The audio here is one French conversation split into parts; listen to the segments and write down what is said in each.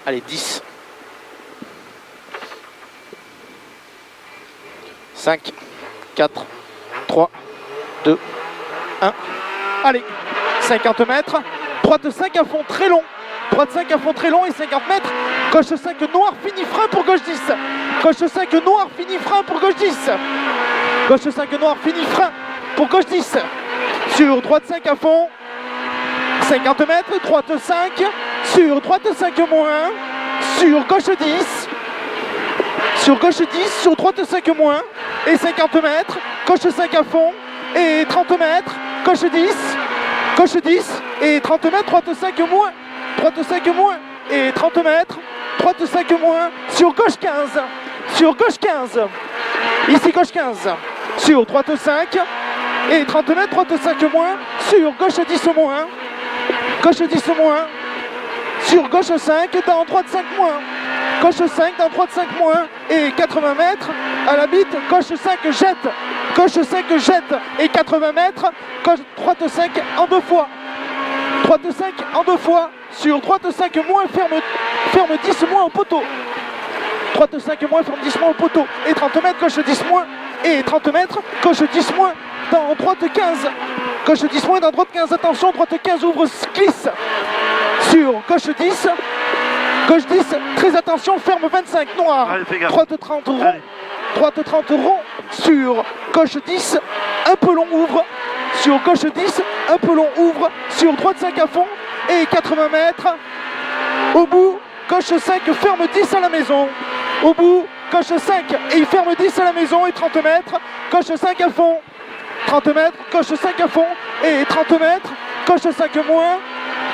Allez, 10. 5, 4, 3, 2, 1. Allez, 50 mètres. Droite 5 à fond, très long. Droite 5 à fond, très long et 50 mètres. Gauche 5 noir, fini frein pour gauche 10. Gauche 5 noir, fini frein pour gauche 10. Gauche 5 noir, fini frein pour gauche 10. Sur droite 5 à fond. 50 mètres, droite 5. Sur droite 5 moins. Sur gauche 10. Sur gauche 10, sur droite 5 moins. Et 50 mètres. Gauche 5 à fond. Et 30 mètres. Gauche 10. Gauche 10. Et 30 mètres, droite 5 moins. Droite 5 moins. Et 30 mètres. Droite 5 moins. Sur gauche 15. Sur gauche 15. Ici gauche 15. Sur droite 5. Et 30 mètres, droite 5 moins. Sur gauche 10 moins. Gauche 10 moins. Sur gauche 5. Dans droite 5 moins. Gauche 5, dans droite 5 moins. Et 80 mètres. À la bite. Gauche 5 jette. Gauche 5 jette. Et 80 mètres. Gauche, droite 5 en 2 fois. Droite 5 en 2 fois. Sur droite 5 moins. Ferme 10 moins au poteau. Droite 5 moins. Ferme 10 moins au poteau. Et 30 mètres. Gauche 10 moins. Et 30 mètres. Gauche 10 moins. Dans droite 15. Gauche 10 moins. Dans droite 15. Attention. Droite 15 ouvre. Glisse. Sur gauche 10. Gauche 10. Très attention. Ferme 25. Noir. Allez, droite 30 rond. Allez. Droite 30 rond. Sur gauche 10. Un peu long ouvre. Sur gauche 10. Un peu long ouvre. Sur droite 5 à fond. Et 80 mètres. Au bout. Gauche 5. Ferme 10 à la maison. Au bout. Gauche 5. Et il ferme 10 à la maison. Et 30 mètres. Gauche 5 à fond. 30 mètres. Gauche 5 à fond. Et 30 mètres. Gauche 5 moins.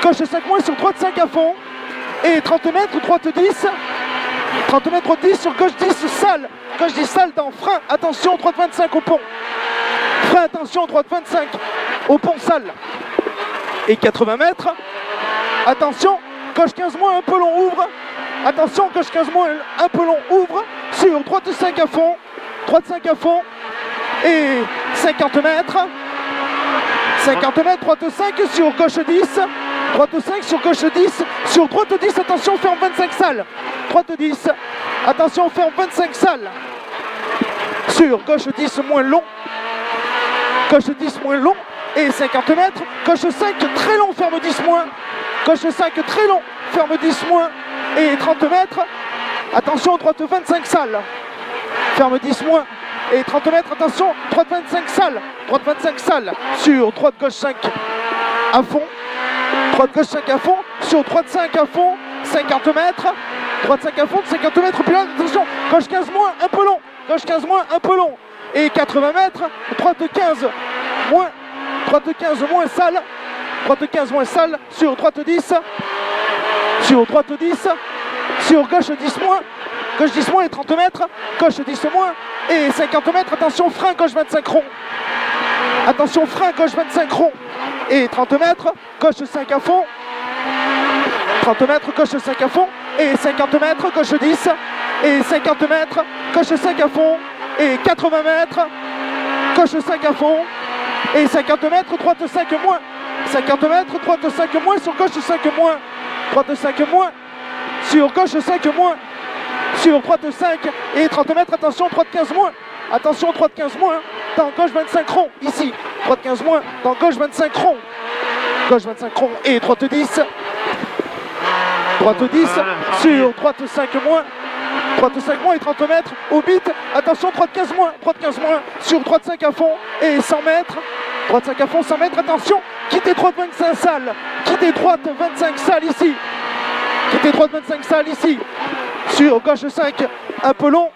Gauche 5 moins sur droite 5 à fond. Et 30 mètres. Droite 10. 30 mètres, droite 10 sur gauche 10. Sale. Gauche 10 sale dans frein. Attention. Droite 25 au pont. Frein. Attention. Droite 25 au pont sale. Et 80 mètres. Attention. Gauche 15 moins. Un peu long ouvre. Attention. Gauche 15 moins. Un peu long ouvre. Sur droite 5 à fond. Droite 5 à fond. Et 50 mètres. 50 mètres, droite 5 sur gauche 10. Droite 5 sur gauche 10. Sur droite 10, attention, ferme 25 salles. Droite 10. Attention, ferme 25 salles. Sur gauche 10 moins long. Gauche 10 moins long. Et 50 mètres. Gauche 5 très long, ferme 10 moins. Gauche 5 très long, ferme 10 moins. Et 30 mètres. Attention, droite 25 salles. Ferme 10 moins. Et 30 mètres, attention, droite 25 salles. Droite 25 salles. Sur droite gauche 5 à fond. Droite gauche 5 à fond. Sur droite 5 à fond. 50 mètres. Droite 5 à fond, 50 mètres. Puis là, attention, gauche 15 moins, un peu long. Gauche 15 moins, un peu long. Et 80 mètres. Droite 15 moins. Droite 15 moins salle. Droite 15 moins salle. Sur droite 10. Sur droite 10. Sur gauche 10 moins. Gauche 10 moins et 30 mètres. Gauche 10 moins. Et 50 mètres. Attention, frein gauche 25 rond. Attention, frein gauche 25 rond. Et 30 mètres. Gauche 5 à fond. 30 mètres. Gauche 5 à fond. Et 50 mètres. Gauche 10. Et 50 mètres. Gauche 5 à fond. Et 80 mètres. Gauche 5 à fond. Et 50 mètres. Droite 5 moins. 50 mètres. Droite 5 moins. Sur gauche 5 moins. Droite 5 moins. Sur gauche 5 moins. Sur droite 5 et 30 mètres, attention, droite 15 moins. Attention, droite 15 moins. Dans gauche 25 rond, ici. Droite 15 moins. Dans gauche 25 rond. Gauche 25 rond et droite 10. Droite 10. Sur droite 5 moins. Droite 5 moins et 30 mètres. Au bit. Attention, droite 15 moins. Droite 15 moins. Sur droite 5 à fond et 100 mètres. Droite 5 à fond, 100 mètres. Attention, quittez droite 25 salles. Quittez droite 25 salles ici. Quittez droite 25 salles ici. Sur gauche 5, un peu long.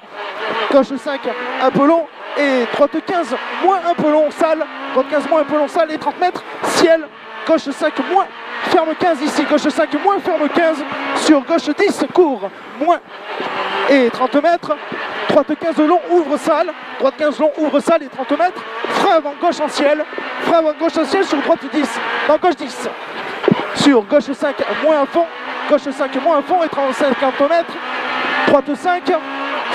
Gauche 5, un peu long. Et droite 15, moins un peu long, salle. Droite 15, moins un peu long, salle. Et 30 mètres, ciel. Gauche 5, moins. Ferme 15 ici. Gauche 5, moins. Ferme 15. Sur gauche 10, court. Moins. Et 30 mètres. Droite 15, long, ouvre, salle. Droite 15, long, ouvre, salle. Et 30 mètres. Frein avant gauche en ciel. Frein avant gauche en ciel sur droite 10. Dans gauche 10. Sur gauche 5, moins à fond. Gauche 5, moins à fond. Et 50 mètres. Droite 5,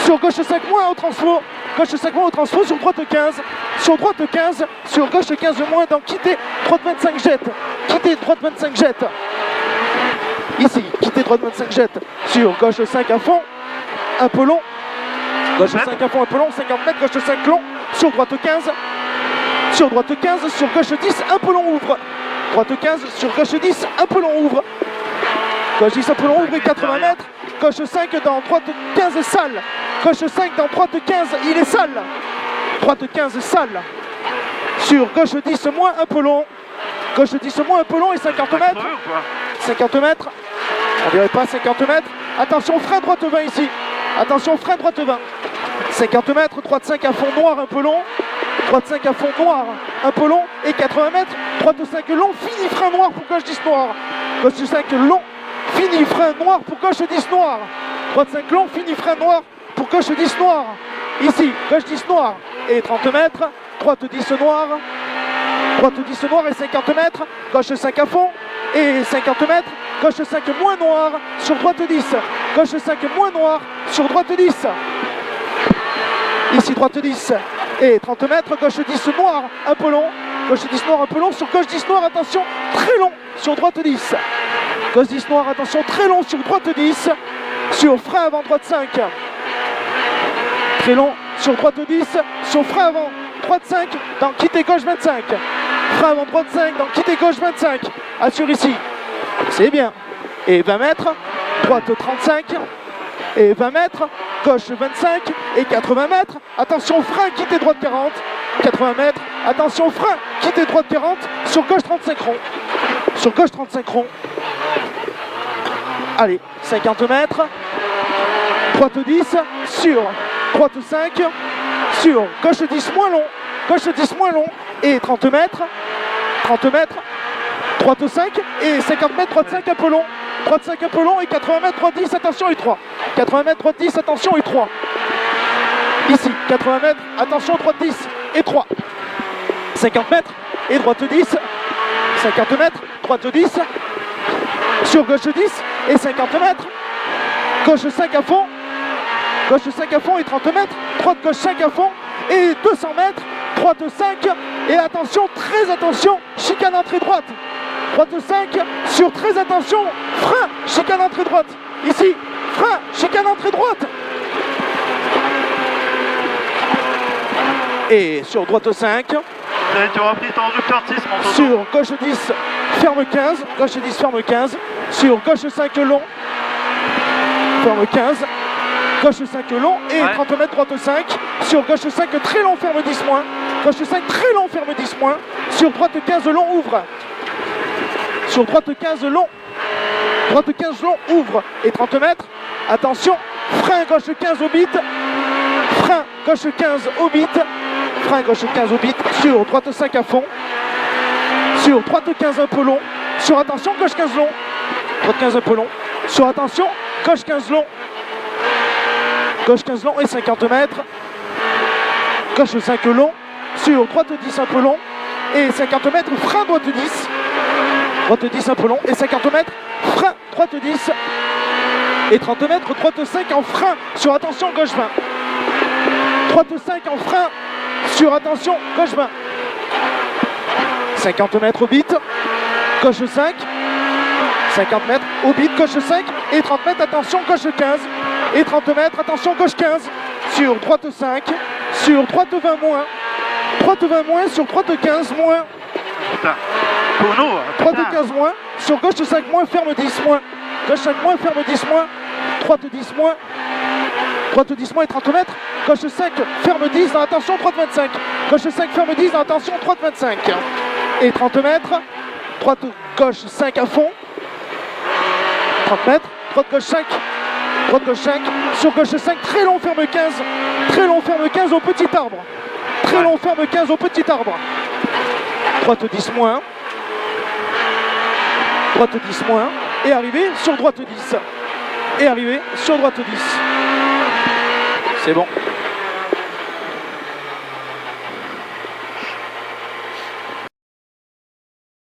sur gauche 5 moins au transfo, gauche 5 moins au transfo, sur droite 15, sur droite 15, sur gauche 15 moins, dans quitter, droite 25 jette, quitter, droite 25 jette, ici, quitter, droite 25 jette, sur gauche 5 à fond, un peu long, gauche 5 à fond, un peu long, 50 mètres, gauche 5 long, sur droite 15, sur droite 15, sur gauche 10, un peu long ouvre, droite 15, sur gauche 10, un peu long ouvre, gauche 10, un peu long ouvre et 80 mètres, gauche 5 dans droite 15 sale, gauche 5 dans droite 15, il est sale, droite 15 sale, sur gauche 10 moins, un peu long, gauche 10 moins, un peu long et 50 mètres, 50 mètres, on dirait pas 50 mètres, attention frein droite 20 ici, attention frein droite 20, 50 mètres, droite 5 à fond noir, un peu long, droite 5 à fond noir, un peu long et 80 mètres, droite 5 long, fini frein noir pour gauche 10 noir, gauche 5 long, fini frein noir pour gauche 10 noir, droite 5 long, fini frein noir pour gauche 10 noir, ici gauche 10 noir et 30 mètres, droite 10 noir, droite 10 noir et 50 mètres, gauche 5 à fond et 50 mètres, gauche 5 moins noir sur droite 10, gauche 5 moins noir sur droite 10, ici droite 10 et 30 mètres, gauche 10 noir, un peu long, gauche 10 noir, un peu long, sur gauche 10 noir, attention, très long sur droite 10, gauche 10 noir, attention, très long sur droite 10, sur frein avant droite 5, très long sur droite 10, sur frein avant droite 5, dans quitter gauche 25, frein avant droite 5, dans quitter gauche 25, assure ici, c'est bien, et 20 mètres, droite 35, et 20 mètres, gauche 25 et 80 mètres, attention frein, quitter droite 40, 80 mètres, attention frein, quitter droite 40, sur gauche 35 rond, sur gauche 35 rond, allez, 50 mètres, droite 10, sur droite 5, sur gauche 10 moins long, gauche 10 moins long, et 30 mètres, droite 5, et 50 mètres, droite 5 un peu long, droite 5 un peu long, et 80 mètres, droite 10, attention, et 3, 80 mètres, droite 10, attention, et 3, ici, 80 mètres, attention, droite 10, et 3, 50 mètres, et droite 10, 50 mètres, droite 10, sur gauche 10, et 50 mètres, gauche 5 à fond, gauche 5 à fond et 30 mètres, droite gauche 5 à fond et 200 mètres, droite 5 et attention, très attention, chicane entrée droite, droite 5 sur très attention, frein, chicane entrée droite, ici, frein, chicane entrée droite, et sur droite 5, tu as repris ton réducteur de 6, mon toto. sur gauche 10, ferme 15, gauche 10, ferme 15, sur gauche 5 long, ferme 15, gauche 5 long et 30 mètres, droite 5, sur gauche 5 très long, ferme 10 moins, gauche 5 très long, ferme 10 moins, sur droite 15 long, ouvre, sur droite 15 long, droite 15 long, ouvre, et 30 mètres, attention, frein gauche 15 au bit, frein gauche 15 au bit, frein gauche 15 au bit, sur droite 5 à fond, sur droite 15 un peu long, sur attention, gauche 15 long, droite 15 un peu long, sur attention, gauche 15 long, gauche 15 long et 50 mètres, gauche 5 long, sur droite 10 un peu long, et 50 mètres, frein droite 10, droite 10 un peu long, et 50 mètres, frein droite 10, et 30 mètres, droite 5 en frein, sur attention, gauche 20, droite 5 en frein, sur attention, gauche 20, 50 mètres au bit, gauche 5, 50 mètres au bit, gauche 5, et 30 mètres, attention, gauche 15, et 30 mètres, attention, gauche 15, sur droite 5, sur droite 20 moins, droite 20 moins, sur droite 15 moins, Putain. Pono, droite 15 moins, sur gauche 5 moins, ferme 10 moins, gauche 5 moins, ferme 10 moins, droite 10 moins, droite 10 moins et 30 mètres, gauche 5, ferme 10, dans attention, droite 25, gauche 5, ferme 10, dans attention, droite 25, et 30 mètres, droite gauche 5 à fond, 30 mètres, droite gauche 5, droite gauche 5, sur gauche 5, très long, ferme 15, très long, ferme 15 au petit arbre, très long, ferme 15 au petit arbre, droite 10 moins, droite 10 moins, et arrivé sur droite 10, et arrivé sur droite 10, c'est bon.